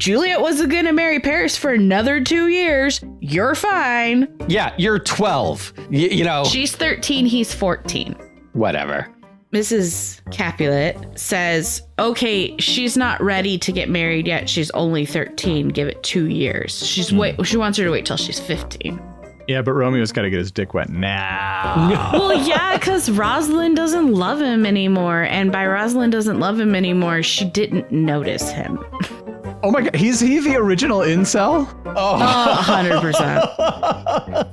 Juliet wasn't going to marry Paris for another 2 years. You're fine. Yeah, you're 12. You know. She's 13. He's 14. Whatever. Mrs. Capulet says, okay, she's not ready to get married yet. She's only 13. Give it 2 years. She wants her to wait till she's 15. Yeah, but Romeo's got to get his dick wet now. Well, yeah, because Rosalind doesn't love him anymore. And by Rosalind doesn't love him anymore, she didn't notice him. Oh my God, is he the original incel? Oh, 100%.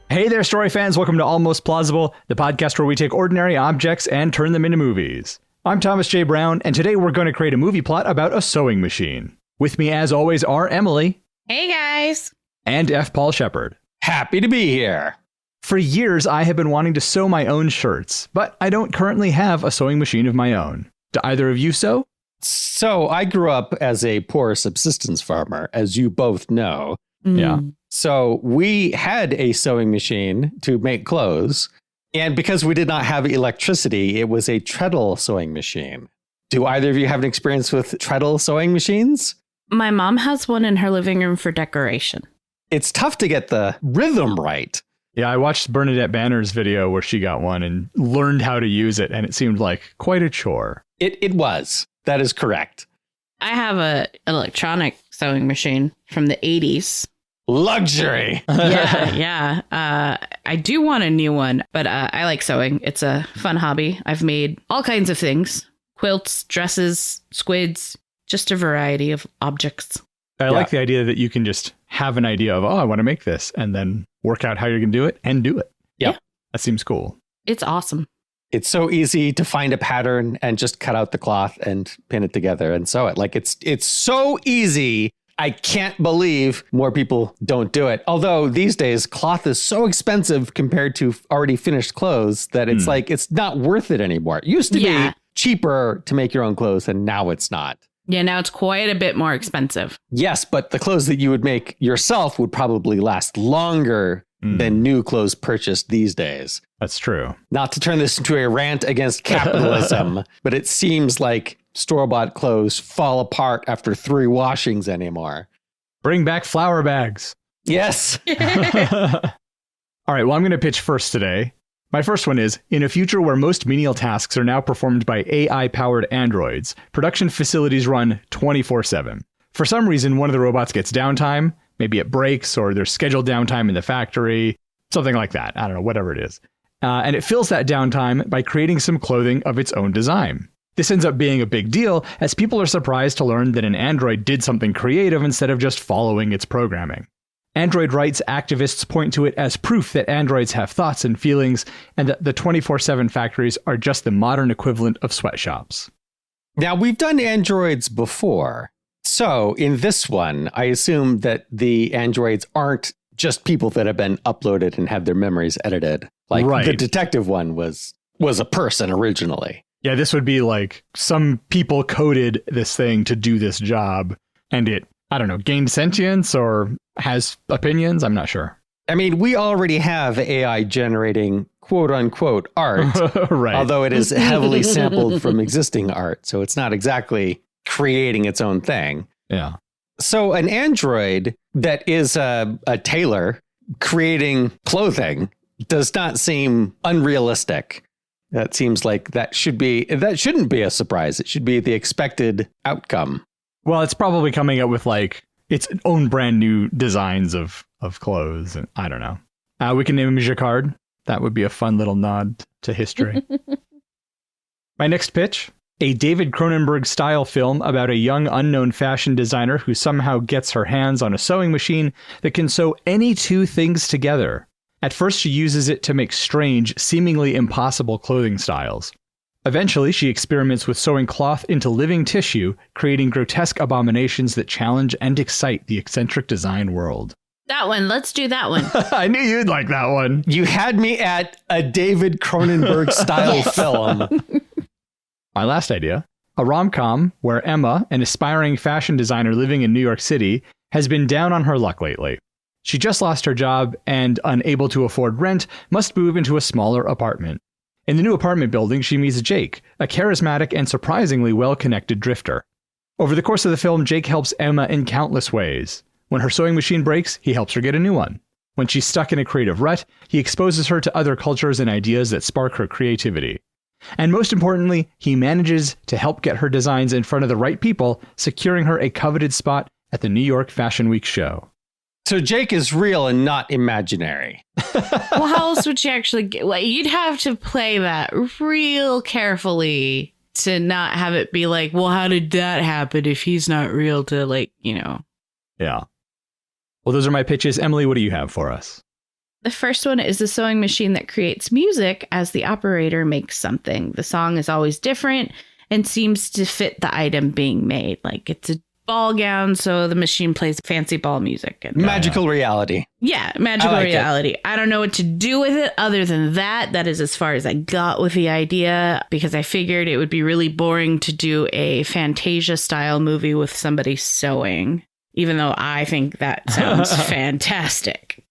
Hey there, story fans. Welcome to Almost Plausible, the podcast where we take ordinary objects and turn them into movies. I'm Thomas J. Brown, and today we're going to create a movie plot about a sewing machine. With me, as always, are Emily. Hey, guys. And F. Paul Shepard. Happy to be here. For years, I have been wanting to sew my own shirts, but I don't currently have a sewing machine of my own. Do either of you sew? So I grew up as a poor subsistence farmer, as you both know. Yeah. So we had a sewing machine to make clothes. And because we did not have electricity, it was a treadle sewing machine. Do either of you have an experience with treadle sewing machines? My mom has one in her living room for decoration. It's tough to get the rhythm right. Yeah, I watched Bernadette Banner's video where she got one and learned how to use it, and it seemed like quite a chore. It was. That is correct. I have an electronic sewing machine from the 80s. Luxury. Yeah. I do want a new one, but I like sewing. It's a fun hobby. I've made all kinds of things. Quilts, dresses, squids, just a variety of objects. I like the idea that you can just have an idea of, I want to make this, and then work out how you're going to do it and do it. Yeah. That seems cool. It's awesome. It's so easy to find a pattern and just cut out the cloth and pin it together and sew it. Like it's so easy. I can't believe more people don't do it. Although these days, cloth is so expensive compared to already finished clothes that it's like, it's not worth it anymore. It used to be cheaper to make your own clothes, and now it's not. Yeah, now it's quite a bit more expensive. Yes, but the clothes that you would make yourself would probably last longer than new clothes purchased these days. That's true. Not to turn this into a rant against capitalism, but it seems like store-bought clothes fall apart after 3 washings anymore. Bring back flour bags. Yes. All right, well, I'm going to pitch first today. My first one is, in a future where most menial tasks are now performed by AI-powered androids, production facilities run 24/7. For some reason, one of the robots gets downtime. Maybe it breaks, or there's scheduled downtime in the factory, something like that. I don't know, whatever it is. And it fills that downtime by creating some clothing of its own design. This ends up being a big deal, as people are surprised to learn that an android did something creative instead of just following its programming. Android rights activists point to it as proof that androids have thoughts and feelings, and that the 24/7 factories are just the modern equivalent of sweatshops. Now, we've done androids before. So in this one, I assume that the androids aren't just people that have been uploaded and had their memories edited. Like the detective one was a person originally. Yeah, this would be like some people coded this thing to do this job, and it, I don't know, gained sentience or has opinions. I'm not sure. I mean, we already have AI generating quote unquote art, right. Although it is heavily sampled from existing art. So it's not exactly creating its own thing. Yeah. So an android that is a tailor creating clothing does not seem unrealistic. That seems like that shouldn't be a surprise. It should be the expected outcome. Well, it's probably coming up with like its own brand new designs of clothes. And I don't know. We can name him Jacquard. That would be a fun little nod to history. My next pitch, a David Cronenberg-style film about a young unknown fashion designer who somehow gets her hands on a sewing machine that can sew any 2 things together. At first, she uses it to make strange, seemingly impossible clothing styles. Eventually, she experiments with sewing cloth into living tissue, creating grotesque abominations that challenge and excite the eccentric design world. That one. Let's do that one. I knew you'd like that one. You had me at a David Cronenberg-style film. My last idea, a rom-com where Emma, an aspiring fashion designer living in New York City, has been down on her luck lately. She just lost her job and, unable to afford rent, must move into a smaller apartment. In the new apartment building, she meets Jake, a charismatic and surprisingly well-connected drifter. Over the course of the film, Jake helps Emma in countless ways. When her sewing machine breaks, he helps her get a new one. When she's stuck in a creative rut, he exposes her to other cultures and ideas that spark her creativity. And most importantly, he manages to help get her designs in front of the right people, securing her a coveted spot at the New York Fashion Week show. So Jake is real and not imaginary. Well, how else would she actually get? Like, you'd have to play that real carefully to not have it be like, well, how did that happen if he's not real to, like, you know. Yeah. Well, those are my pitches. Emily, what do you have for us? The first one is the sewing machine that creates music as the operator makes something. The song is always different and seems to fit the item being made. Like, it's a ball gown, so the machine plays fancy ball music. And Magical reality. yeah, magical I like reality. I don't know what to do with it other than that. That is as far as I got with the idea, because I figured it would be really boring to do a Fantasia style movie with somebody sewing, even though I think that sounds fantastic.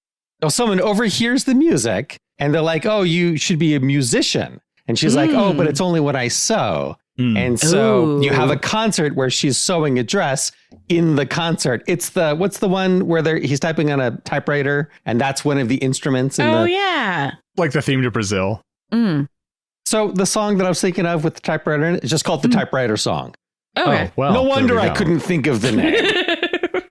So someone overhears the music and they're like, oh, you should be a musician. And she's like, oh, but it's only when I sew. And so you have a concert where she's sewing a dress in the concert. It's what's the one where he's typing on a typewriter and that's one of the instruments. Yeah. Like the theme to Brazil. So the song that I was thinking of with the typewriter in it is just called the typewriter song. Okay. Oh, well, no wonder I couldn't think of the name.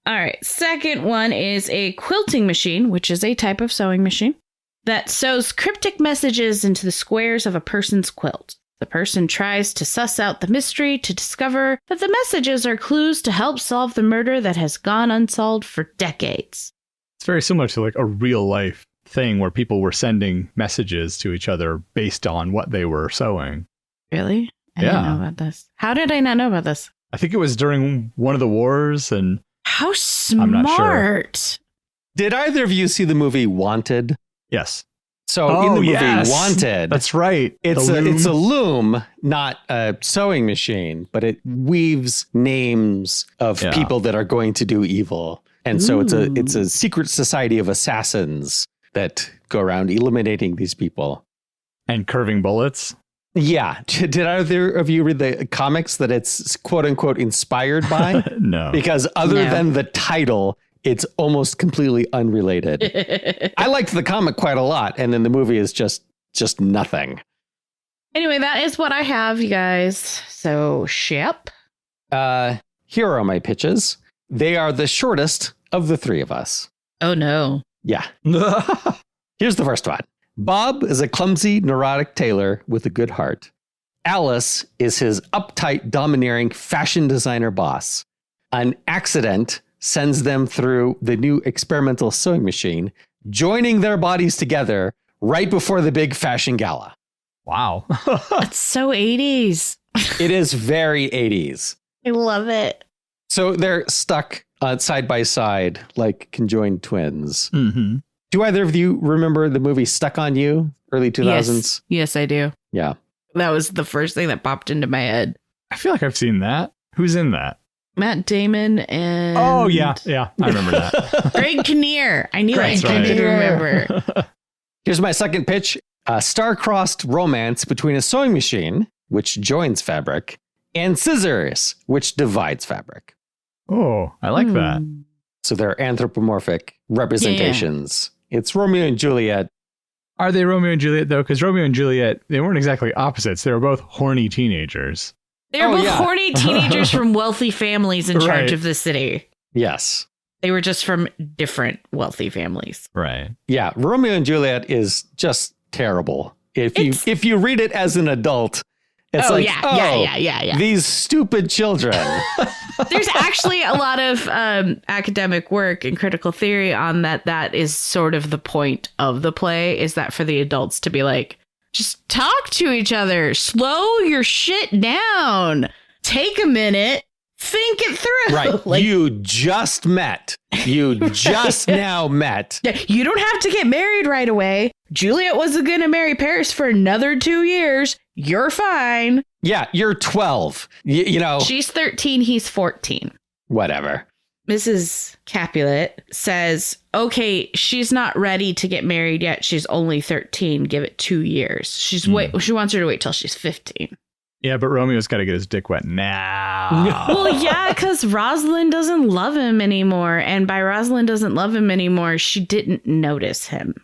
All right. Second one is a quilting machine, which is a type of sewing machine that sews cryptic messages into the squares of a person's quilt. The person tries to suss out the mystery to discover that the messages are clues to help solve the murder that has gone unsolved for decades. It's very similar to like a real life thing where people were sending messages to each other based on what they were sewing. Really? I didn't know about this. How did I not know about this? I think it was during one of the wars and... How smart. I'm not sure. Did either of you see the movie Wanted? Yes. So in the movie Wanted, that's right. It's a loom, not a sewing machine, but it weaves names of people that are going to do evil. And so it's a secret society of assassins that go around eliminating these people. And curving bullets. Yeah. Did either of you read the comics that it's quote unquote inspired by? No. Because other than the title, it's almost completely unrelated. I liked the comic quite a lot, and then the movie is just nothing. Anyway, that is what I have, you guys. So, ship. Here are my pitches. They are the shortest of the three of us. Oh, no. Yeah. Here's the first one. Bob is a clumsy, neurotic tailor with a good heart. Alice is his uptight, domineering fashion designer boss. An accident sends them through the new experimental sewing machine, joining their bodies together right before the big fashion gala. Wow. It's so 80s. It is very 80s. I love it. So they're stuck side by side like conjoined twins. Mm-hmm. Do either of you remember the movie Stuck on You, early 2000s? Yes, I do. Yeah. That was the first thing that popped into my head. I feel like I've seen that. Who's in that? Matt Damon and... Oh, yeah. Yeah, I remember that. Greg Kinnear. I knew I That's right. could remember. Here's my second pitch. A star-crossed romance between a sewing machine, which joins fabric, and scissors, which divides fabric. Oh, I like that. So they're anthropomorphic representations. Yeah. It's Romeo and Juliet. Are they Romeo and Juliet, though? Because Romeo and Juliet, they weren't exactly opposites. They were both horny teenagers. They were both horny teenagers from wealthy families in charge of the city. Yes. They were just from different wealthy families. Right. Yeah. Romeo and Juliet is just terrible. If you read it as an adult, it's these stupid children. There's actually a lot of academic work and critical theory on that. That is sort of the point of the play, is that for the adults to be like, just talk to each other, slow your shit down, take a minute, think it through. Right. Like, you just met. You just now met. You don't have to get married right away. Juliet wasn't going to marry Paris for another 2 years. You're fine. Yeah, you're 12. You know. She's 13. He's 14. Whatever. Mrs. Capulet says, okay, she's not ready to get married yet. She's only 13. Give it 2 years. She wants her to wait till she's 15. Yeah, but Romeo's got to get his dick wet now. Well, yeah, because Rosalind doesn't love him anymore. And by Rosalind doesn't love him anymore, she didn't notice him.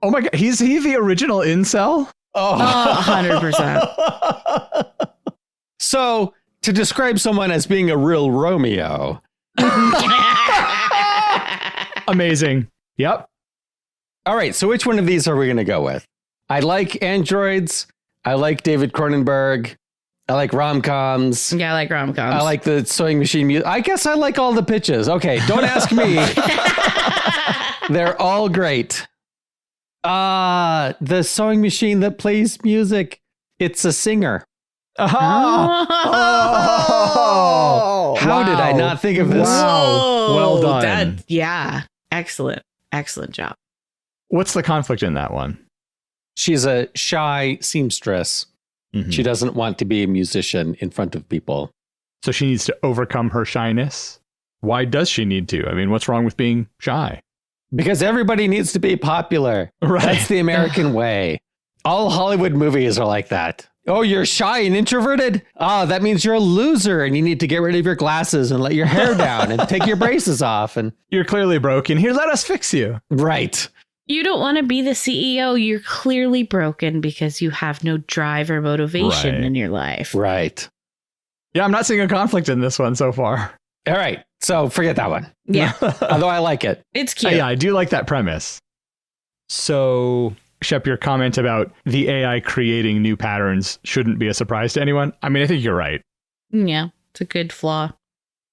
Oh my God. Is he the original incel? Oh, 100%. So to describe someone as being a real Romeo. Amazing. Yep. All right. So which one of these are we going to go with? I like androids. I like David Cronenberg. I like rom-coms. Yeah, I like rom-coms. I like the sewing machine music. I guess I like all the pitches. Okay, don't ask me. They're all great. The sewing machine that plays music. It's a singer. Oh. How did I not think of this? Wow. Well done. Yeah. Excellent. Excellent job. What's the conflict in that one? She's a shy seamstress. Mm-hmm. She doesn't want to be a musician in front of people. So she needs to overcome her shyness. Why does she need to? I mean, what's wrong with being shy? Because everybody needs to be popular. Right. That's the American way. All Hollywood movies are like that. Oh, you're shy and introverted? Oh, that means you're a loser and you need to get rid of your glasses and let your hair down and take your braces off. And you're clearly broken. Here, let us fix you. Right. You don't want to be the CEO. You're clearly broken because you have no drive or motivation in your life. Right. Yeah, I'm not seeing a conflict in this one so far. All right. So forget that one. Yeah. Although I like it. It's cute. Yeah, I do like that premise. So, Shep, your comment about the AI creating new patterns shouldn't be a surprise to anyone. I mean, I think you're right. Yeah, it's a good flaw.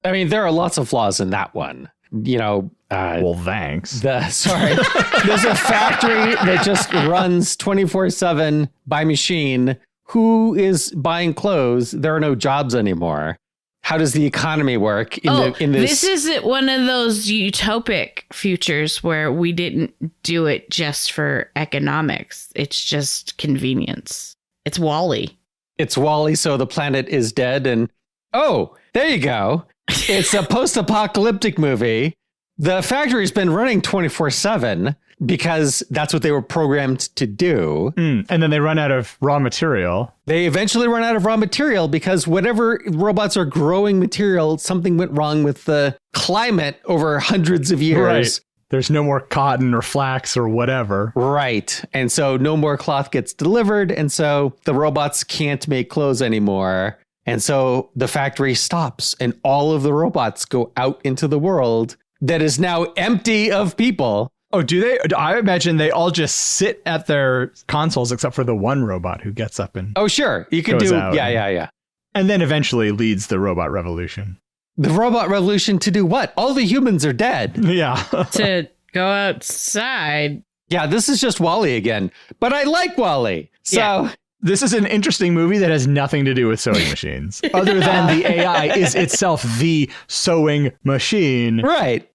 I mean, there are lots of flaws in that one. You know, well, thanks. There's a factory that just runs 24/7 by machine. Who is buying clothes? There are no jobs anymore. How does the economy work in this? This isn't one of those utopic futures where we didn't do it just for economics. It's just convenience. It's WALL-E. It's WALL-E, so the planet is dead. And oh, there you go. It's a post-apocalyptic movie. The factory's been running 24/7 because that's what they were programmed to do. And then they run out of raw material. They eventually run out of raw material because whatever robots are growing material, something went wrong with the climate over hundreds of years. Right. There's no more cotton or flax or whatever. Right. And so no more cloth gets delivered. And so the robots can't make clothes anymore. And so the factory stops and all of the robots go out into the world that is now empty of people. Oh, do they? I imagine they all just sit at their consoles except for the one robot who gets up and oh, sure. You could do. Yeah. And then eventually leads the robot revolution. The robot revolution to do what? All the humans are dead. Yeah. To go outside. Yeah, this is just WALL-E again. But I like WALL-E. So Yeah. This is an interesting movie that has nothing to do with sewing machines, other than the AI is itself the sewing machine. right.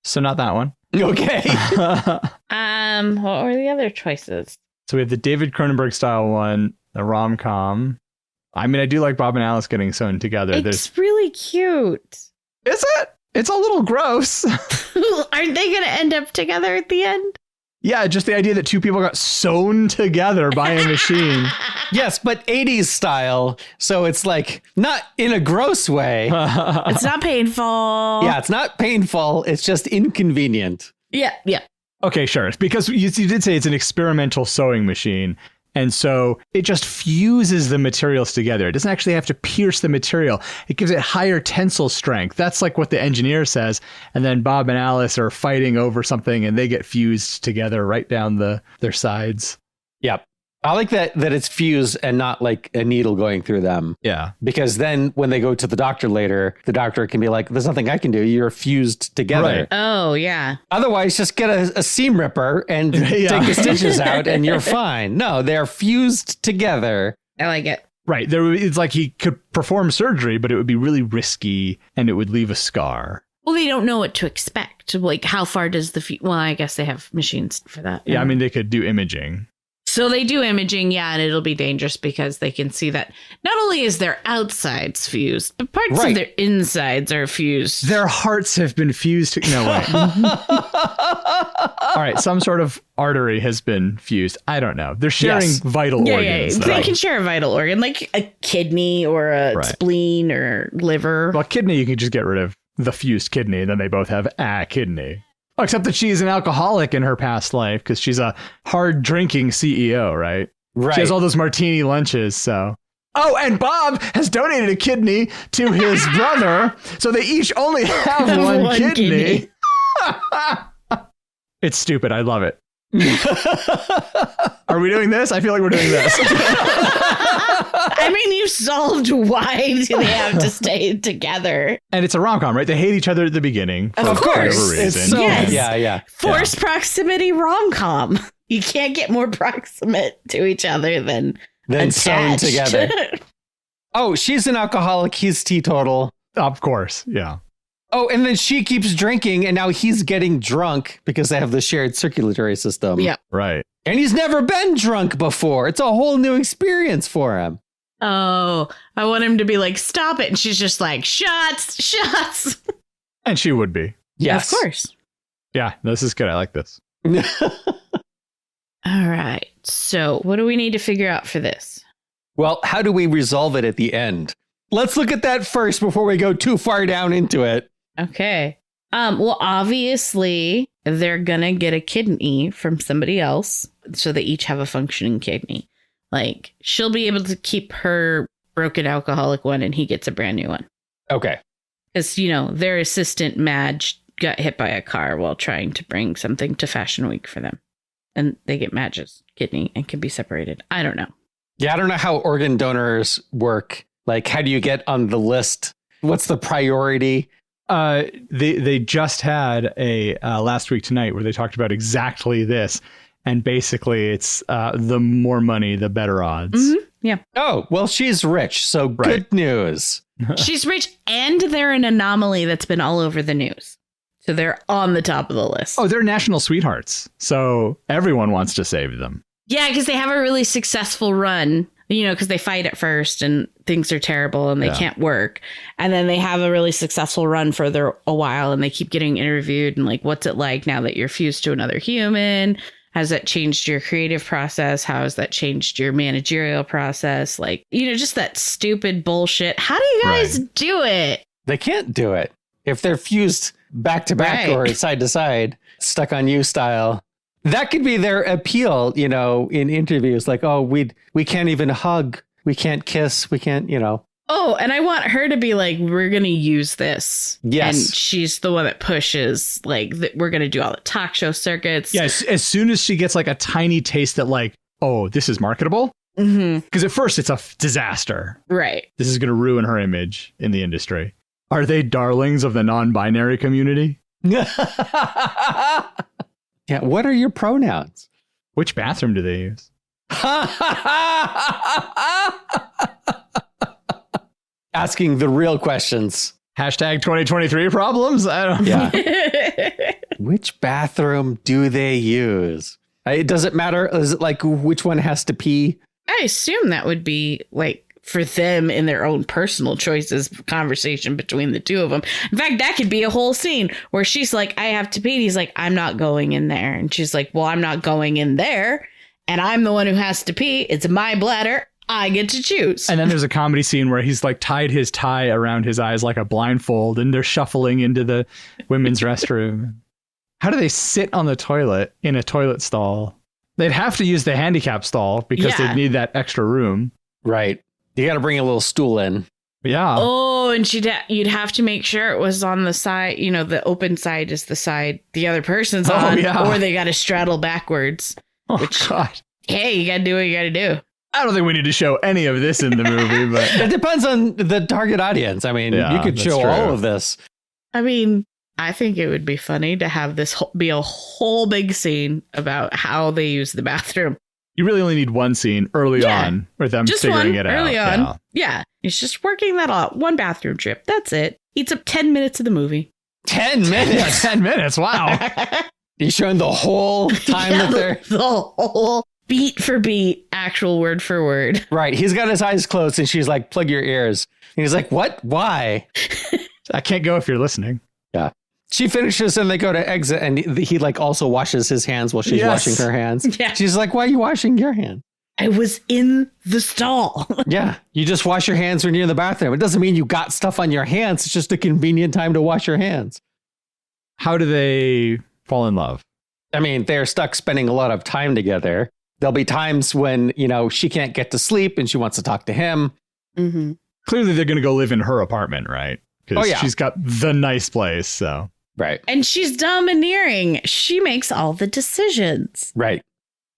So not that one. Okay. What were the other choices? So we have the David Cronenberg style one, the rom-com. I mean, I do like Bob and Alice getting sewn together. It's really cute. Is it? It's a little gross. Aren't they going to end up together at the end? Yeah, just the idea that two people got sewn together by a machine. Yes, but 80s style. So it's like not in a gross way. It's not painful. Yeah, it's not painful. It's just inconvenient. Yeah. Okay, sure. It's because you did say it's an experimental sewing machine. And so it just fuses the materials together. It doesn't actually have to pierce the material. It gives it higher tensile strength. That's like what the engineer says. And then Bob and Alice are fighting over something and they get fused together right down their sides. Yep. I like that it's fused and not like a needle going through them. Yeah. Because then when they go to the doctor later, the doctor can be like, there's nothing I can do. You're fused together. Right. Oh, yeah. Otherwise, just get a seam ripper and take the stitches out and you're fine. No, they're fused together. I like it. Right. It's like he could perform surgery, but it would be really risky and it would leave a scar. Well, they don't know what to expect. Like, how far does well, I guess they have machines for that. Yeah, I mean, they could do imaging. So they do imaging, yeah, and it'll be dangerous because they can see that not only is their outsides fused, but parts of their insides are fused. Their hearts have been fused. No way. All right, some sort of artery has been fused. I don't know. They're sharing vital organs. Yeah. They can share a vital organ, like a kidney or a spleen or liver. Well, kidney, you can just get rid of the fused kidney, and then they both have a kidney. Oh, except that she's an alcoholic in her past life because she's a hard drinking CEO, right? Right. She has all those martini lunches, so. Oh, and Bob has donated a kidney to his brother, so they each only have one kidney. It's stupid. I love it. Are we doing this? I feel like we're doing this. I mean, you solved why do they have to stay together. And it's a rom-com, right? They hate each other at the beginning. Of course. Reason. So, yes. Yeah. Forced proximity rom-com. You can't get more proximate to each other than sewn together. Oh, she's an alcoholic. He's teetotal. Of course. Yeah. Oh, and then she keeps drinking, and now he's getting drunk because they have the shared circulatory system. Yeah. Right. And he's never been drunk before. It's a whole new experience for him. Oh, I want him to be like, stop it. And she's just like, shots. And she would be. Yes. Of course. Yeah, this is good. I like this. All right. So what do we need to figure out for this? Well, how do we resolve it at the end? Let's look at that first before we go too far down into it. Okay. Well, obviously, they're going to get a kidney from somebody else. So they each have a functioning kidney. Like, she'll be able to keep her broken alcoholic one and he gets a brand new one. Okay. Because, their assistant, Madge, got hit by a car while trying to bring something to Fashion Week for them. And they get Madge's kidney and can be separated. I don't know. Yeah, I don't know how organ donors work. Like, how do you get on the list? What's the priority? They just had a last week tonight where they talked about exactly this. And basically, it's the more money, the better odds. Mm-hmm. Yeah. Oh, well, she's rich. So good news. She's rich and they're an anomaly that's been all over the news. So they're on the top of the list. Oh, they're national sweethearts. So everyone wants to save them. Yeah, because they have a really successful run, because they fight at first and things are terrible and they can't work. And then they have a really successful run for a while and they keep getting interviewed and like, what's it like now that you're fused to another human? Has that changed your creative process? How has that changed your managerial process? Like, just that stupid bullshit. How do you guys do it? They can't do it. If they're fused back to back or side to side, stuck on you style. That could be their appeal, in interviews. Like, oh, we can't even hug. We can't kiss. We can't, Oh, and I want her to be like, we're going to use this. Yes. And she's the one that pushes, like, we're going to do all the talk show circuits. Yes. As soon as she gets like a tiny taste that like, oh, this is marketable. Because at first it's a disaster. Right. This is going to ruin her image in the industry. Are they darlings of the non-binary community? Yeah. What are your pronouns? Which bathroom do they use? Asking the real questions. Hashtag 2023 problems. I don't. Yeah. Which bathroom do they use? Does it matter? Is it like which one has to pee? I assume that would be like for them in their own personal choices, conversation between the two of them. In fact, that could be a whole scene where she's like, I have to pee. And he's like, I'm not going in there. And she's like, well, I'm not going in there. And I'm the one who has to pee. It's my bladder. I get to choose. And then there's a comedy scene where he's like tied his tie around his eyes like a blindfold and they're shuffling into the women's restroom. How do they sit on the toilet in a toilet stall? They'd have to use the handicap stall because they'd need that extra room. Right. You got to bring a little stool in. Yeah. Oh, and you'd have to make sure it was on the side, the open side is the side the other person's on. Yeah. Or they got to straddle backwards. Oh, God. Hey, you got to do what you got to do. I don't think we need to show any of this in the movie, but it depends on the target audience. I mean, you could show all of this. I mean, I think it would be funny to have this be a whole big scene about how they use the bathroom. You really only need one scene early on with them just figuring it out. Early on. Yeah. It's just working that out. One bathroom trip. That's it. Eats up 10 minutes of the movie. 10 minutes? 10 minutes. Wow. You're showing the whole time that they're... The whole beat for beat, actual word for word. Right. He's got his eyes closed and she's like, plug your ears. And he's like, what? Why? I can't go if you're listening. Yeah. She finishes and they go to exit and he like also washes his hands while she's washing her hands. Yeah. She's like, why are you washing your hand? I was in the stall. Yeah. You just wash your hands when you're in the bathroom. It doesn't mean you got stuff on your hands. It's just a convenient time to wash your hands. How do they fall in love? I mean, they're stuck spending a lot of time together. There'll be times when, you know, she can't get to sleep and she wants to talk to him. Mm-hmm. Clearly, they're going to go live in her apartment, right? Because she's got the nice place, so. Right. And she's domineering. She makes all the decisions. Right.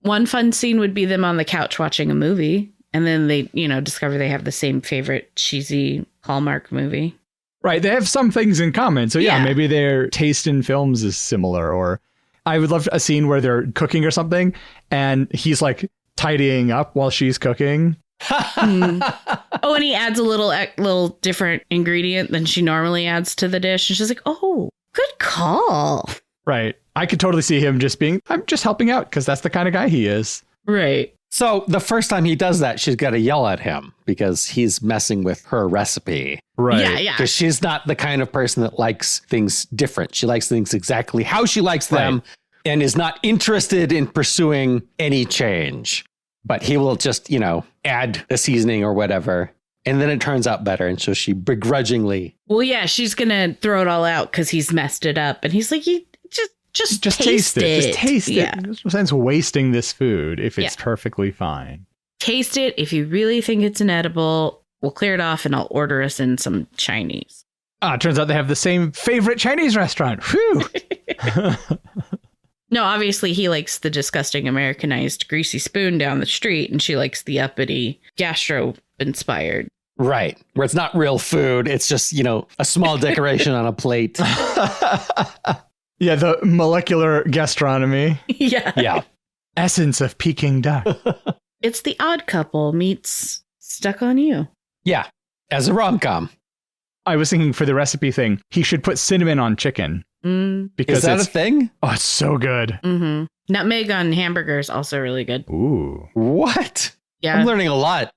One fun scene would be them on the couch watching a movie. And then they, you know, discover they have the same favorite cheesy Hallmark movie. Right. They have some things in common. So, Yeah. maybe their taste in films is similar. Or I would love a scene where they're cooking or something and he's like tidying up while she's cooking. Oh, and he adds a little different ingredient than she normally adds to the dish. And she's like, oh, good call. Right. I could totally see him just being, I'm just helping out because that's the kind of guy he is. Right. So the first time he does that, she's got to yell at him because he's messing with her recipe. Right. Yeah. Because she's not the kind of person that likes things different. She likes things exactly how she likes them and is not interested in pursuing any change. But he will just, you know, add a seasoning or whatever. And then it turns out better. And so she begrudgingly. Well, yeah, she's going to throw it all out because he's messed it up. And he's like, you just taste it. Just taste it. There's no sense wasting this food if it's Yeah. perfectly fine. Taste it. If you really think it's inedible, we'll clear it off and I'll order us in some Chinese. Ah, it turns out they have the same favorite Chinese restaurant. Whew. No, obviously he likes the disgusting Americanized greasy spoon down the street and she likes the uppity gastro-inspired. Right. Where it's not real food. It's just, you know, a small decoration on a plate. Yeah, the molecular gastronomy. Yeah. Yeah. Essence of Peking duck. It's The Odd Couple meets Stuck on You. Yeah. As a rom-com. I was thinking for the recipe thing, he should put cinnamon on chicken. Because Is that a thing? Oh, it's so good. Mm-hmm. Nutmeg on hamburger is also really good. Ooh. What? Yeah. I'm learning a lot.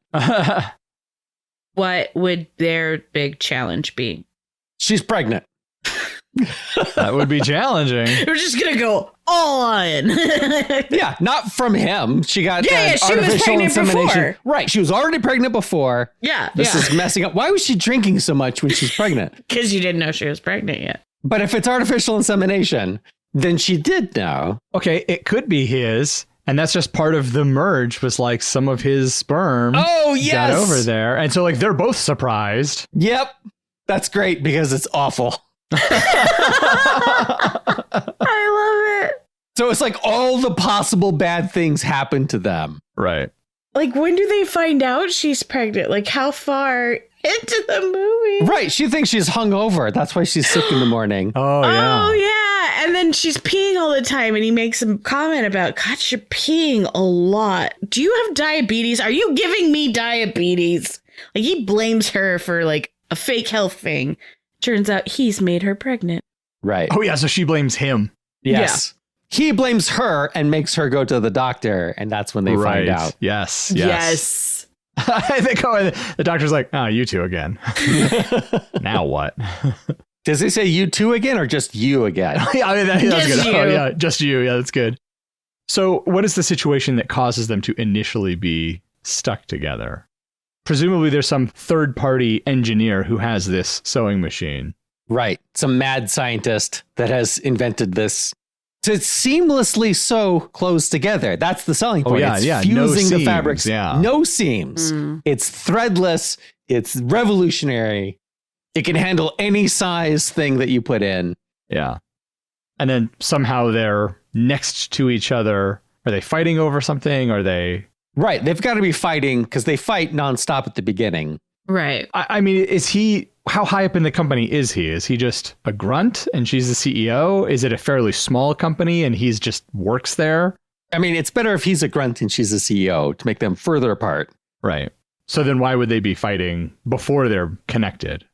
What would their big challenge be? She's pregnant. That would be challenging. We're just going to go all in. Yeah, not from him. She got she was artificial pregnant insemination. before. Right. She was already pregnant before. Yeah. This is messing up. Why was she drinking so much when she's pregnant? Because you didn't know she was pregnant yet. But if it's artificial insemination, then she did know. Okay, it could be his. And that's just part of the merge was like some of his sperm Oh, yes. got over there. And so like they're both surprised. Yep. That's great because it's awful. I love it. So it's like all the possible bad things happen to them. Right. Like, when do they find out she's pregnant? Like, how far into the movie? Right. She thinks she's hungover. That's why she's sick in the morning. Oh, yeah. Oh, yeah. And then she's peeing all the time. And he makes a comment about, God, you're peeing a lot. Do you have diabetes? Are you giving me diabetes? Like, he blames her for like a fake health thing. Turns out he's made her pregnant. Right. Oh, yeah. So she blames him. Yes. He blames her and makes her go to the doctor. And that's when they find out. Yes. I think the doctor's like, oh, you two again. Now what? Does he say you two again or just you again? Yeah, I mean, that's Just good. you. Oh, yeah, just you. Yeah, that's good. So what is the situation that causes them to initially be stuck together? Presumably there's some third-party engineer who has this sewing machine. Right. Some mad scientist that has invented this to seamlessly sew clothes together. That's the selling point. Oh, yeah, it's no fusing the seams, fabrics. yeah. No seams. It's threadless. It's revolutionary. It can handle any size thing that you put in. Yeah. And then somehow they're next to each other. Are they fighting over something? Are they... Right. They've got to be fighting because they fight nonstop at the beginning. Right. I mean, is he... How high up in the company is he? Is he just a grunt and she's the CEO? Is it a fairly small company and he's just works there? I mean, it's better if he's a grunt and she's a CEO to make them further apart. Right. So then why would they be fighting before they're connected?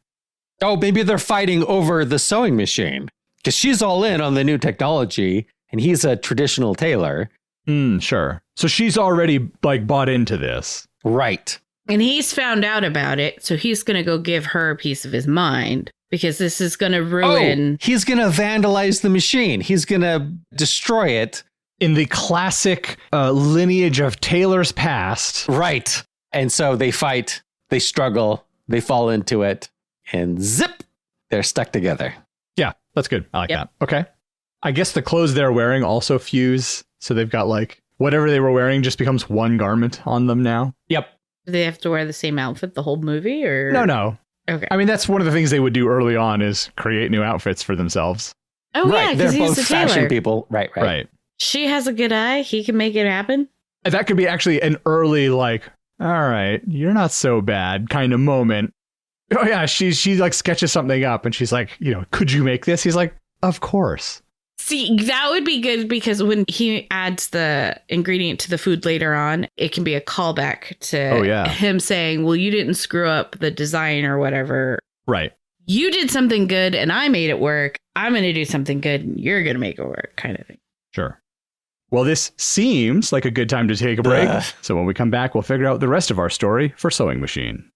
Oh, maybe they're fighting over the sewing machine because she's all in on the new technology and he's a traditional tailor. Sure. So she's already like bought into this. Right. And he's found out about it, so he's going to go give her a piece of his mind because this is going to ruin... He's going to vandalize the machine. He's going to destroy it. In the classic lineage of Taylor's past. Right. And so they fight, they struggle, they fall into it, and zip, they're stuck together. Yeah, that's good. I like that. Okay. I guess the clothes they're wearing also fuse, so they've got like whatever they were wearing just becomes one garment on them now. Yep. Do they have to wear the same outfit the whole movie, or... No. Okay. I mean, that's one of the things they would do early on is create new outfits for themselves. Oh, right. yeah, They're because he's both the fashion tailor. people. Right. She has a good eye. He can make it happen. That could be actually an early, like, all right, you're not so bad kind of moment. Oh, yeah, she like sketches something up and she's like, could you make this? He's like, of course. See, that would be good because when he adds the ingredient to the food later on, it can be a callback to him saying, well, you didn't screw up the design or whatever. Right. You did something good and I made it work. I'm going to do something good and you're going to make it work, kind of thing. Sure. Well, this seems like a good time to take a break. So when we come back, we'll figure out the rest of our story for Sewing Machine.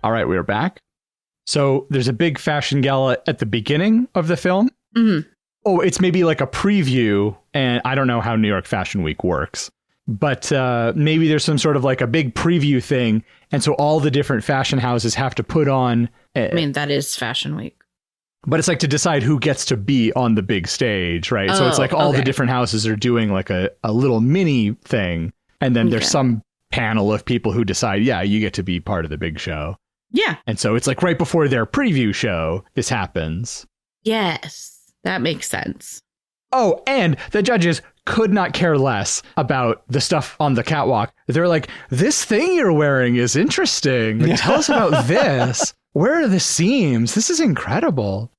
All right, we are back. So there's a big fashion gala at the beginning of the film. Mm-hmm. Oh, it's maybe like a preview, and I don't know how New York Fashion Week works, but maybe there's some sort of like a big preview thing, and so all the different fashion houses have to put on... I mean, that is Fashion Week. But it's like to decide who gets to be on the big stage, right? So it's like all the different houses are doing like a little mini thing, and then there's some panel of people who decide, yeah, you get to be part of the big show. Yeah. And so it's like right before their preview show, this happens. Yes, that makes sense. Oh, and the judges could not care less about the stuff on the catwalk. They're like, this thing you're wearing is interesting. Like, tell us about this. Where are the seams? This is incredible.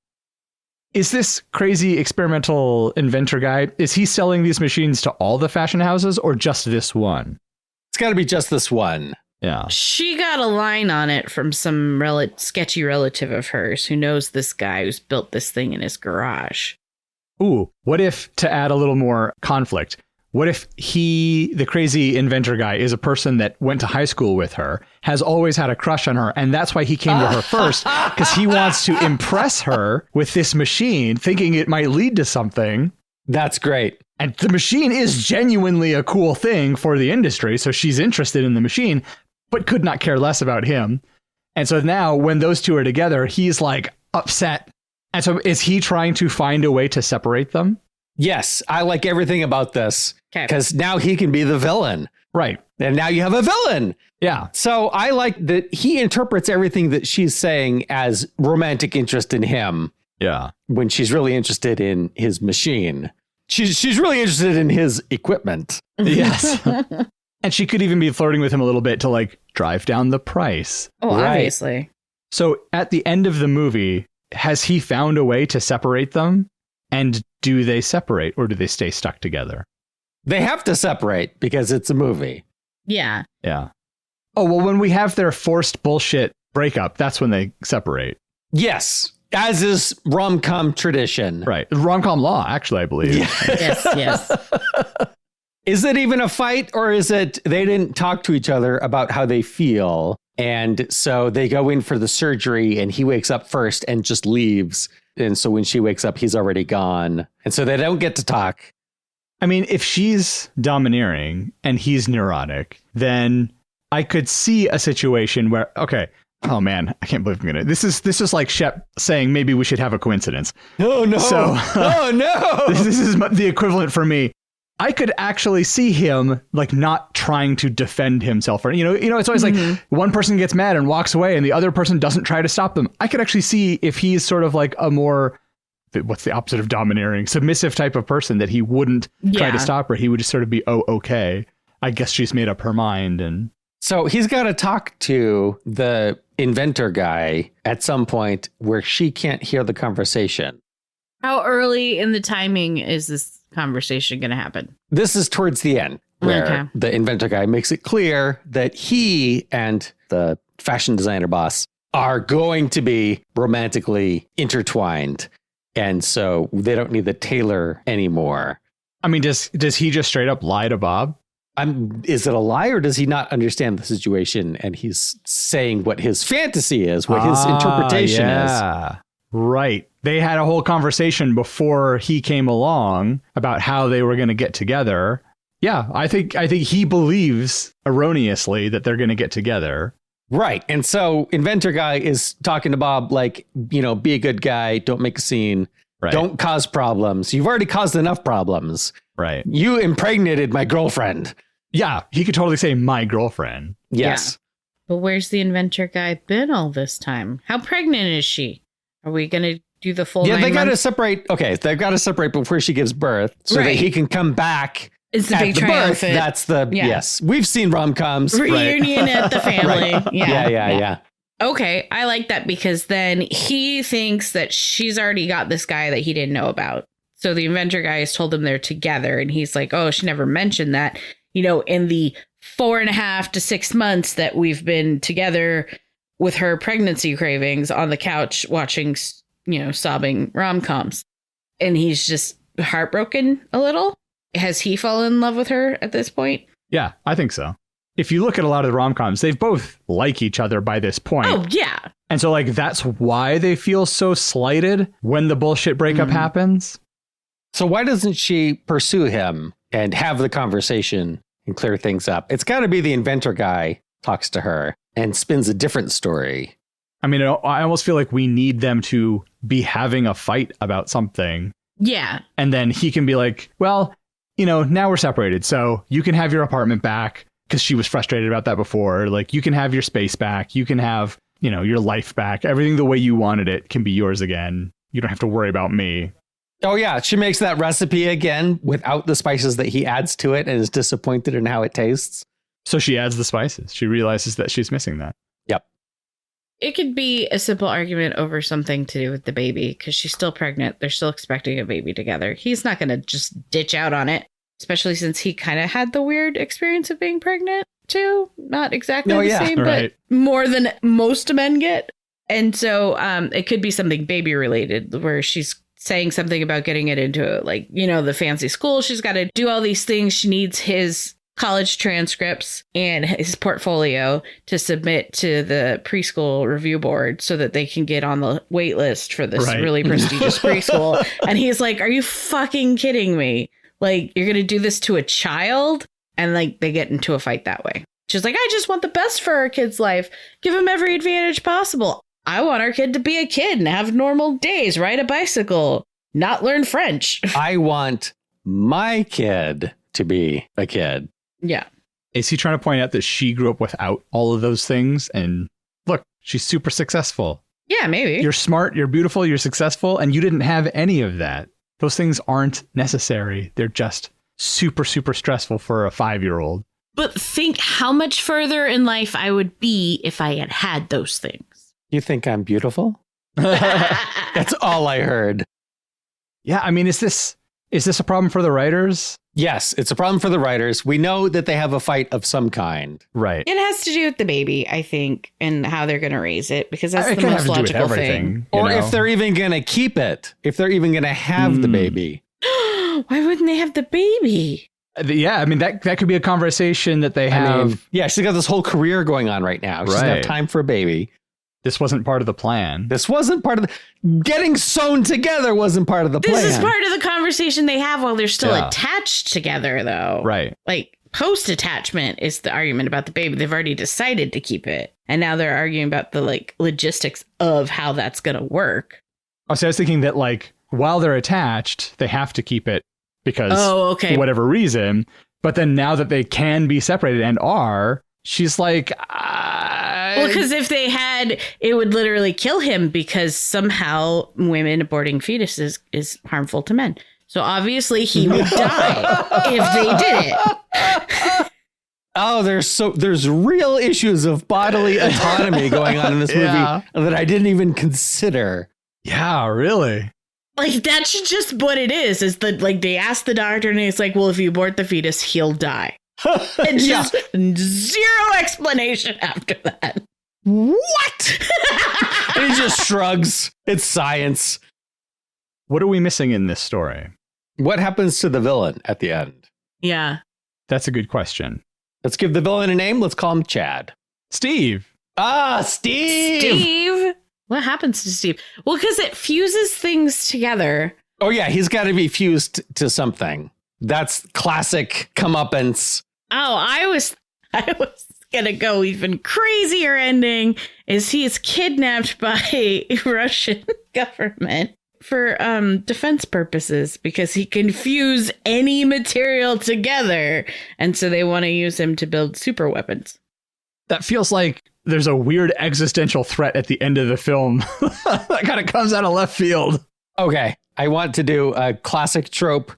Is this crazy experimental inventor guy, is he selling these machines to all the fashion houses or just this one? It's got to be just this one. Yeah. She got a line on it from some sketchy relative of hers who knows this guy who's built this thing in his garage. Ooh, what if, to add a little more conflict, what if the crazy inventor guy, is a person that went to high school with her, has always had a crush on her, and that's why he came to her first, because he wants to impress her with this machine, thinking it might lead to something. That's great. And the machine is genuinely a cool thing for the industry, so she's interested in the machine, but could not care less about him. And so now, when those two are together, he's like upset. And so is he trying to find a way to separate them? Yes, I like everything about this. Because now he can be the villain. Right. And now you have a villain. Yeah. So I like that he interprets everything that she's saying as romantic interest in him. Yeah. When she's really interested in his machine. She's really interested in his equipment. Yes. And she could even be flirting with him a little bit to like drive down the price. Oh, right. Obviously. So at the end of the movie, has he found a way to separate them? And do they separate or do they stay stuck together? They have to separate because it's a movie. Yeah. Yeah. Oh, well, when we have their forced bullshit breakup, that's when they separate. Yes. As is rom-com tradition. Right. Rom-com law, actually, I believe. Yeah. Yes. Is it even a fight, or is it they didn't talk to each other about how they feel? And so they go in for the surgery and he wakes up first and just leaves. And so when she wakes up, he's already gone. And so they don't get to talk. I mean, if she's domineering and he's neurotic, then I could see a situation where, okay, oh man, I can't believe I'm gonna. This is like Shep saying maybe we should have a coincidence. Oh no! So, oh no! This is the equivalent for me. I could actually see him like not trying to defend himself, or it's always like one person gets mad and walks away, and the other person doesn't try to stop them. I could actually see if he's sort of like a more, what's the opposite of domineering, submissive type of person, that he wouldn't try to stop her. He would just sort of be, oh, okay, I guess she's made up her mind. And so he's got to talk to the inventor guy at some point where she can't hear the conversation. How early in the timing is this conversation going to happen? This is towards the end, where the inventor guy makes it clear that he and the fashion designer boss, are going to be romantically intertwined. And so they don't need the tailor anymore. I mean, does he just straight up lie to Bob? Is it a lie, or does he not understand the situation and he's saying what his fantasy is, what his interpretation is? Right. They had a whole conversation before he came along about how they were going to get together. Yeah, I think he believes erroneously that they're going to get together. Right. And so Inventor Guy is talking to Bob like, be a good guy. Don't make a scene. Right. Don't cause problems. You've already caused enough problems. Right. You impregnated my girlfriend. Yeah, he could totally say my girlfriend. Yes. Yeah. But where's the Inventor Guy been all this time? How pregnant is she? Are we going to do the full 9 months? They got to separate. Okay, they've got to separate before she gives birth so that he can come back. It's the big triumphant. That's yes. We've seen rom-coms. Reunion at the family. Right. Yeah. Okay, I like that because then he thinks that she's already got this guy that he didn't know about. So the Inventor Guy has told him they're together and he's like, oh, she never mentioned that. In the 4.5 to 6 months that we've been together with her pregnancy cravings on the couch watching, sobbing rom-coms. And he's just heartbroken a little. Has he fallen in love with her at this point? Yeah, I think so. If you look at a lot of the rom-coms, they both like each other by this point. Oh, yeah. And so that's why they feel so slighted when the bullshit breakup happens. So why doesn't she pursue him and have the conversation and clear things up? It's got to be the Inventor Guy talks to her and spins a different story. I mean, I almost feel like we need them to be having a fight about something. Yeah. And then he can be like, well, now we're separated. So you can have your apartment back because she was frustrated about that before. Like, you can have your space back. You can have, your life back. Everything the way you wanted it can be yours again. You don't have to worry about me. Oh, yeah. She makes that recipe again without the spices that he adds to it and is disappointed in how it tastes. So she adds the spices. She realizes that she's missing that. Yep. It could be a simple argument over something to do with the baby because she's still pregnant. They're still expecting a baby together. He's not going to just ditch out on it, especially since he kind of had the weird experience of being pregnant, too. Not exactly the same, right. But more than most men get. And so it could be something baby related where she's saying something about getting it into the fancy school. She's got to do all these things. She needs his college transcripts and his portfolio to submit to the preschool review board so that they can get on the wait list for this really prestigious preschool. And he's like, are you fucking kidding me? Like, you're going to do this to a child? And they get into a fight that way. She's like, I just want the best for our kid's life. Give him every advantage possible. I want our kid to be a kid and have normal days, ride a bicycle, not learn French. I want my kid to be a kid. Yeah. Is he trying to point out that she grew up without all of those things? And look, she's super successful. Yeah, maybe. You're smart, you're beautiful, you're successful, and you didn't have any of that. Those things aren't necessary. They're just super, super stressful for a 5-year-old. But think how much further in life I would be if I had had those things. You think I'm beautiful? That's all I heard. Yeah, I mean, is this a problem for the writers? Yes, it's a problem for the writers. We know that they have a fight of some kind. Right. It has to do with the baby, I think, and how they're going to raise it, because that's the most logical thing. Or if they're even going to keep it, if they're even going to have the baby. Why wouldn't they have the baby? Yeah, I mean, that could be a conversation that they have. Yeah, she's got this whole career going on right now. She doesn't have time for a baby. This wasn't part of the plan. This wasn't part of the... Getting sewn together wasn't part of the plan. This is part of the conversation they have while they're still attached together, though. Right. Like, post-attachment is the argument about the baby. They've already decided to keep it. And now they're arguing about the, logistics of how that's going to work. Oh, so I was thinking that, while they're attached, they have to keep it because for whatever reason. But then now that they can be separated and are, she's like... Well, because if they had, it would literally kill him because somehow women aborting fetuses is harmful to men. So obviously he would die if they did it. Oh, there's real issues of bodily autonomy going on in this movie that I didn't even consider. Yeah, really. That's just what it is that they ask the doctor and it's like, well, if you abort the fetus, he'll die. And just zero explanation after that. What? And he just shrugs. It's science. What are we missing in this story? What happens to the villain at the end? Yeah. That's a good question. Let's give the villain a name. Let's call him Chad. Steve. Ah, Steve. Steve. What happens to Steve? Well, because it fuses things together. Oh, yeah. He's got to be fused to something. That's classic comeuppance. Oh, I was gonna go even crazier ending. Is he is kidnapped by Russian government for defense purposes because he can fuse any material together, and so they want to use him to build super weapons. That feels like there's a weird existential threat at the end of the film that kind of comes out of left field. Okay. I want to do a classic trope.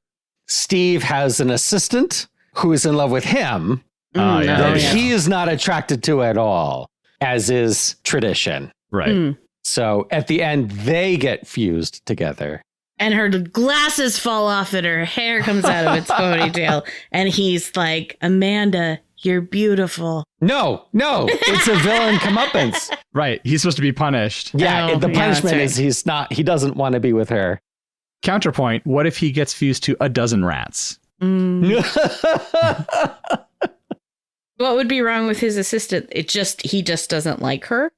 Steve has an assistant who is in love with him that he is not attracted to at all, as is tradition. Right. So at the end, they get fused together. And her glasses fall off and her hair comes out of its ponytail. And he's like, Amanda, you're beautiful. No, it's a villain comeuppance. Right. He's supposed to be punished. Yeah, the punishment is he doesn't want to be with her. Counterpoint, what if he gets fused to a dozen rats? What would be wrong with his assistant? He just doesn't like her.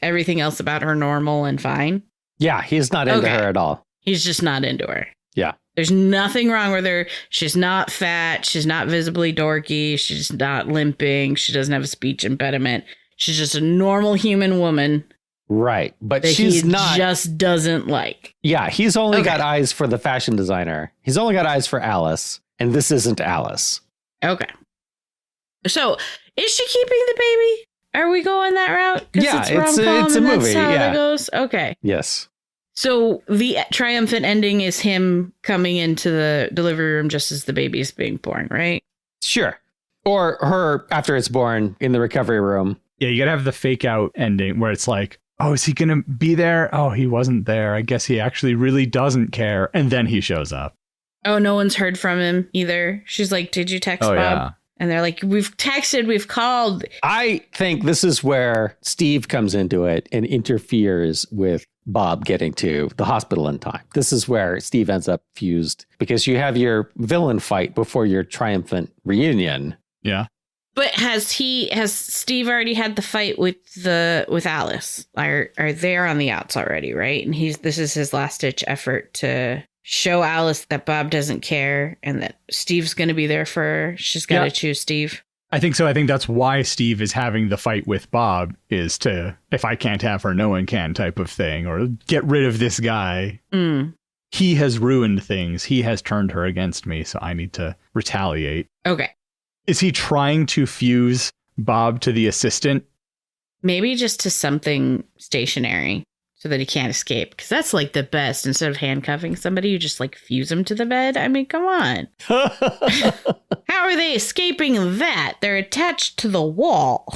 Everything else about her normal and fine. Yeah, he's not into her at all. He's just not into her. Yeah. There's nothing wrong with her. She's not fat. She's not visibly dorky. She's not limping. She doesn't have a speech impediment. She's just a normal human woman. Right. But that she's he not. Just doesn't like. Yeah, he's only got eyes for the fashion designer. He's only got eyes for Alice. And this isn't Alice. Okay. So is she keeping the baby? Are we going that route? Yeah, it's a movie. That's how it goes. Okay. Yes. So the triumphant ending is him coming into the delivery room just as the baby is being born, right? Sure. Or her after it's born in the recovery room. Yeah, you gotta have the fake out ending where it's like, oh, is he gonna be there? Oh, he wasn't there. I guess he actually really doesn't care. And then he shows up. Oh, no one's heard from him either. She's like, did you text Bob? Yeah. And they're like, we've texted, we've called. I think this is where Steve comes into it and interferes with Bob getting to the hospital in time. This is where Steve ends up fused because you have your villain fight before your triumphant reunion. Yeah. But has Steve already had the fight with Alice? Are they on the outs already, right? And this is his last ditch effort to show Alice that Bob doesn't care and that Steve's going to be there for her. She's got to choose Steve. I think so. I think that's why Steve is having the fight with Bob is to, if I can't have her, no one can type of thing, or get rid of this guy. He has ruined things. He has turned her against me. So I need to retaliate. Okay. Is he trying to fuse Bob to the assistant? Maybe just to something stationary so that he can't escape. Because that's like the best. Instead of handcuffing somebody, you just like fuse them to the bed. I mean, come on. How are they escaping that? They're attached to the wall.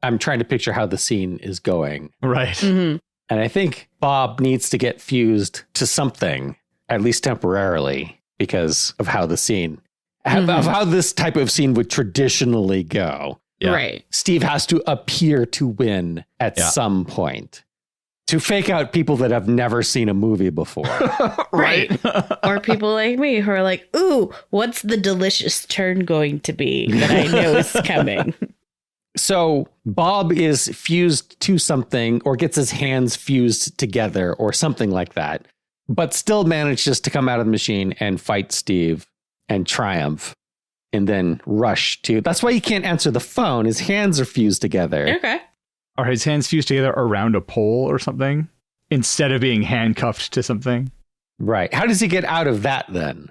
I'm trying to picture how the scene is going. Right. Mm-hmm. And I think Bob needs to get fused to something, at least temporarily, because of how the scene, of how this type of scene would traditionally go. Yeah. Right. Steve has to appear to win at some point. To fake out people that have never seen a movie before. Right. Or people like me who are like, ooh, what's the delicious turn going to be that I know is coming? So Bob is fused to something or gets his hands fused together or something like that, but still manages to come out of the machine and fight Steve and triumph and then rush to. That's why he can't answer the phone. His hands are fused together. Okay. Are his hands fused together around a pole or something instead of being handcuffed to something? Right. How does he get out of that then?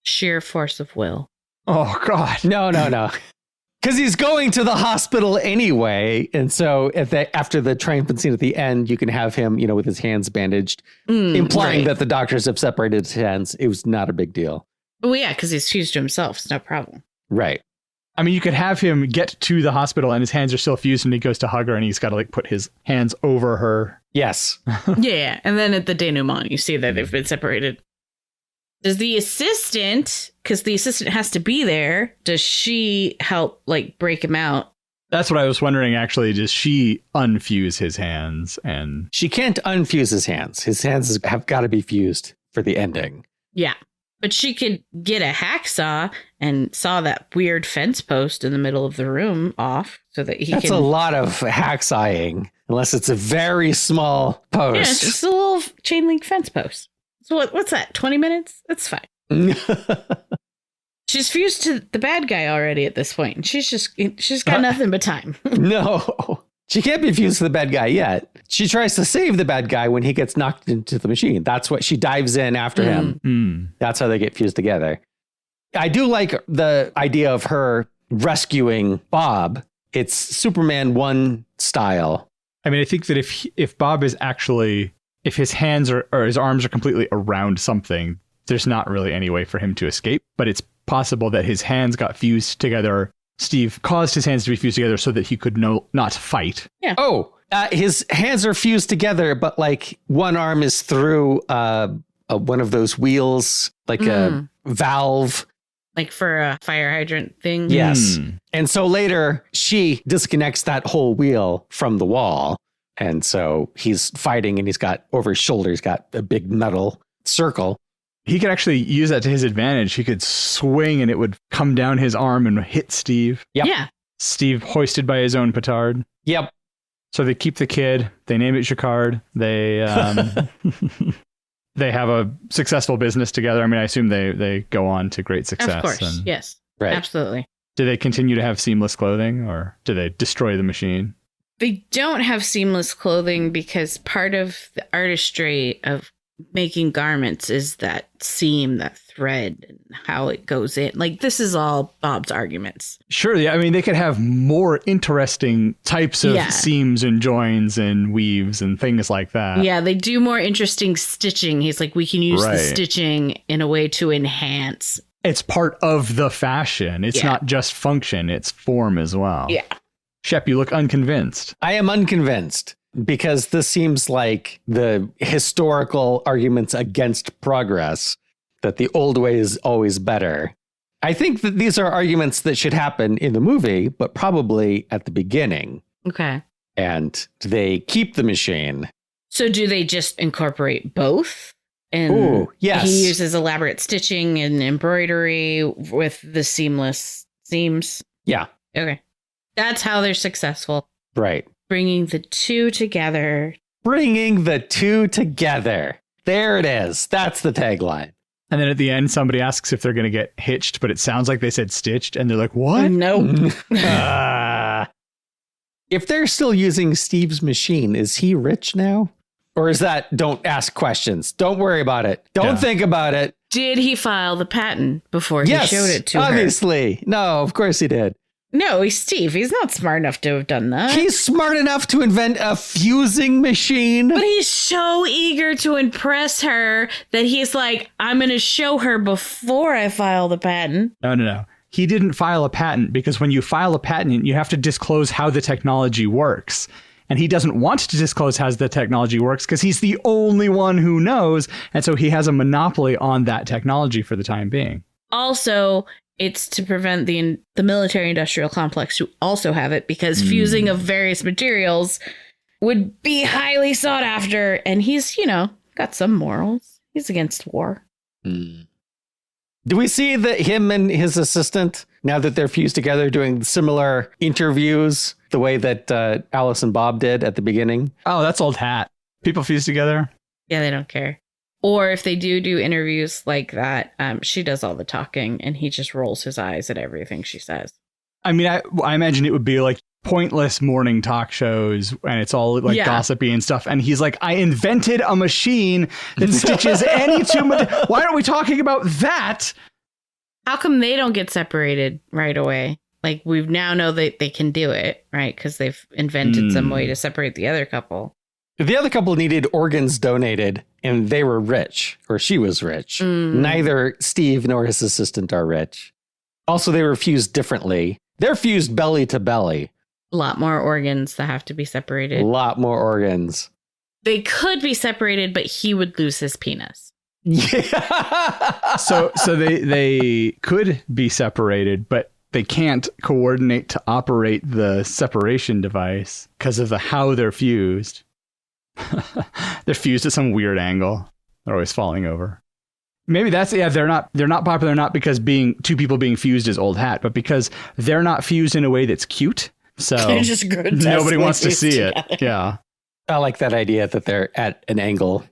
Sheer force of will. Oh, God. No. Because he's going to the hospital anyway. And so after the triumphant scene at the end, you can have him, with his hands bandaged, implying that the doctors have separated his hands. It was not a big deal. Well, yeah, because he's fused to himself. It's no problem. Right. I mean, you could have him get to the hospital and his hands are still fused and he goes to hug her and he's got to put his hands over her. Yes. Yeah. And then at the denouement, you see that they've been separated. Does the assistant, because the assistant has to be there, does she help like break him out? That's what I was wondering, actually. Does she unfuse his hands? And She can't unfuse his hands. His hands have got to be fused for the ending. Yeah. But she could get a hacksaw and saw that weird fence post in the middle of the room off so that he That's can... a lot of hacksawing, unless it's a very small post. Yeah, it's just a little chain link fence post. So what's that, 20 minutes? That's fine. She's fused to the bad guy already at this point. And she's got nothing but time. No, she can't be fused to the bad guy yet. She tries to save the bad guy when he gets knocked into the machine. That's what she dives in after him. That's how they get fused together. I do like the idea of her rescuing Bob. It's Superman 1 style. I mean, I think that if Bob is actually, if his hands or his arms are completely around something, there's not really any way for him to escape. But it's possible that his hands got fused together. Steve caused his hands to be fused together so that he could not fight. Yeah. Oh, his hands are fused together, but like one arm is through one of those wheels, like a valve. Like for a fire hydrant thing? Yes. And so later she disconnects that whole wheel from the wall. And so he's fighting and he's got over his shoulder, he's got a big metal circle. He could actually use that to his advantage. He could swing and it would come down his arm and hit Steve. Yep. Yeah. Steve hoisted by his own petard. Yep. So they keep the kid. They name it Jacquard. They they have a successful business together. I mean, I assume they go on to great success. Of course. Yes. Right. Absolutely. Do they continue to have seamless clothing or do they destroy the machine? They don't have seamless clothing because part of the artistry of making garments is that seam, that thread, and how it goes in. Like, this is all Bob's arguments. Sure. Yeah. I mean, they could have more interesting types of seams and joins and weaves and things like that. Yeah, they do more interesting stitching. He's like, we can use the stitching in a way to enhance. It's part of the fashion. It's not just function. It's form as well. Yeah. Shep, you look unconvinced. I am unconvinced because this seems like the historical arguments against progress, that the old way is always better. I think that these are arguments that should happen in the movie, but probably at the beginning. Okay. And they keep the machine. So do they just incorporate both? And Ooh, yes. He uses elaborate stitching and embroidery with the seamless seams. Yeah. Okay. That's how they're successful. Right. Bringing the two together. Bringing the two together. There it is. That's the tagline. And then at the end, somebody asks if they're going to get hitched, but it sounds like they said stitched. And they're like, what? Nope. If they're still using Steve's machine, is he rich now? Or is that, don't ask questions. Don't worry about it. Don't think about it. Did he file the patent before he showed it to her? Obviously. No, of course he did. No, he's Steve. He's not smart enough to have done that. He's smart enough to invent a fusing machine. But he's so eager to impress her that he's like, I'm going to show her before I file the patent. No. He didn't file a patent because when you file a patent, you have to disclose how the technology works. And he doesn't want to disclose how the technology works because he's the only one who knows. And so he has a monopoly on that technology for the time being. Also, it's to prevent the military industrial complex to also have it because fusing of various materials would be highly sought after. And he's, got some morals. He's against war. Do we see that him and his assistant, now that they're fused together, doing similar interviews the way that Alice and Bob did at the beginning? Oh, that's old hat. People fuse together. Yeah, they don't care. Or if they do interviews like that, she does all the talking and he just rolls his eyes at everything she says. I mean, I imagine it would be like pointless morning talk shows and it's all like gossipy and stuff. And he's like, I invented a machine that stitches any two. Why aren't we talking about that? How come they don't get separated right away? Like, we now know that they can do it, right? Because they've invented some way to separate the other couple. The other couple needed organs donated and they were rich, or she was rich. Neither Steve nor his assistant are rich. Also, they were fused differently. They're fused belly to belly. A lot more organs that have to be separated. A lot more organs. They could be separated, but he would lose his penis. Yeah. So they could be separated, but they can't coordinate to operate the separation device because of how they're fused. They're fused at some weird angle. They're always falling over. Maybe that's, they're not popular not because two people being fused is old hat, but because they're not fused in a way that's cute. So They're just nobody wants to see together. it. Yeah. I like that idea that they're at an angle.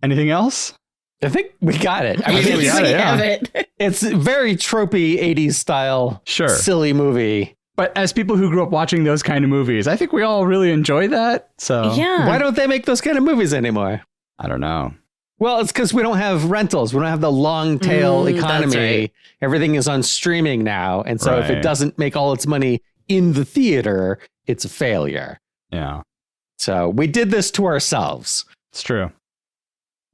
Anything else? I think we got it. I mean, think we got it, yeah. have it. it's very tropey 80s style, Sure. silly movie. But as people who grew up watching those kind of movies, I think we all really enjoy that. So Yeah. Why don't they make those kind of movies anymore? I don't know. Well, it's because we don't have rentals. We don't have the long tail that's economy. right. Everything is on streaming now. And so if Right. it doesn't make all its money in the theater, it's a failure. Yeah, So we did this to ourselves. it's true.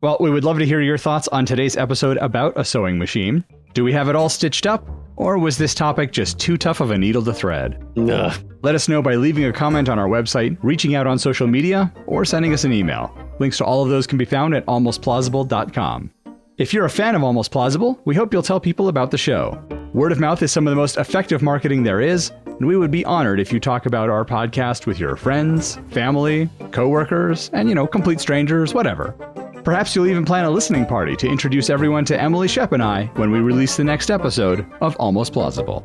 Well, we would love to hear your thoughts on today's episode about a sewing machine. Do we have it all stitched up? Or was this topic just too tough of a needle to thread? Ugh. Let us know by leaving a comment on our website, reaching out on social media, or sending us an email. Links to all of those can be found at almostplausible.com. If you're a fan of Almost Plausible, we hope you'll tell people about the show. Word of mouth is some of the most effective marketing there is, and we would be honored if you talk about our podcast with your friends, family, coworkers, and, complete strangers, whatever. Perhaps you'll even plan a listening party to introduce everyone to Emily Shep and I when we release the next episode of Almost Plausible.